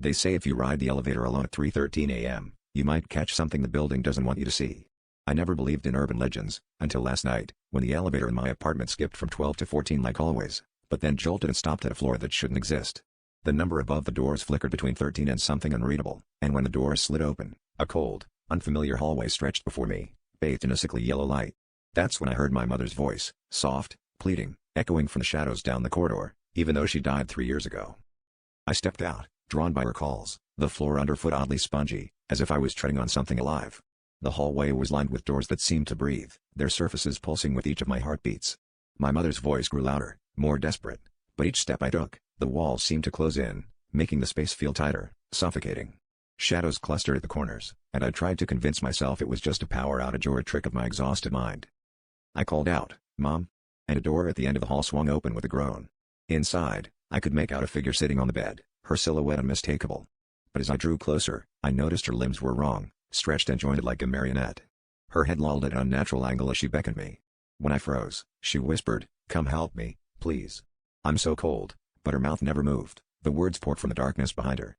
They say if you ride the elevator alone at 3:13 a.m., you might catch something the building doesn't want you to see. I never believed in urban legends, until last night, when the elevator in my apartment skipped from 12 to 14 like always, but then jolted and stopped at a floor that shouldn't exist. The number above the doors flickered between 13 and something unreadable, and when the doors slid open, a cold, unfamiliar hallway stretched before me, bathed in a sickly yellow light. That's when I heard my mother's voice, soft, pleading, echoing from the shadows down the corridor, even though she died 3 years ago. I stepped out, drawn by her calls, the floor underfoot oddly spongy, as if I was treading on something alive. The hallway was lined with doors that seemed to breathe, their surfaces pulsing with each of my heartbeats. My mother's voice grew louder, more desperate, but each step I took, the walls seemed to close in, making the space feel tighter, suffocating. Shadows clustered at the corners, and I tried to convince myself it was just a power outage or a trick of my exhausted mind. I called out, "Mom?" And a door at the end of the hall swung open with a groan. Inside, I could make out a figure sitting on the bed, her silhouette unmistakable. But as I drew closer, I noticed her limbs were wrong, stretched and jointed like a marionette. Her head lolled at an unnatural angle as she beckoned me. When I froze, she whispered, "Come help me, please. I'm so cold," but her mouth never moved, the words poured from the darkness behind her.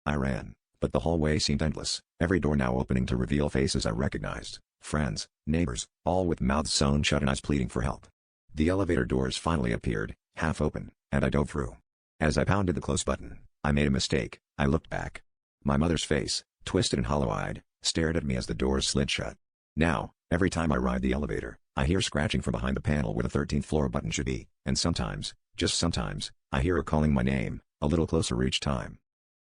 I ran, but the hallway seemed endless, every door now opening to reveal faces I recognized, friends, neighbors, all with mouths sewn shut and eyes pleading for help. The elevator doors finally appeared, half open, and I dove through. As I pounded the close button, I made a mistake. I looked back. My mother's face, twisted and hollow-eyed, stared at me as the doors slid shut. Now, every time I ride the elevator, I hear scratching from behind the panel where the 13th floor button should be, and sometimes, just sometimes, I hear her calling my name, a little closer each time.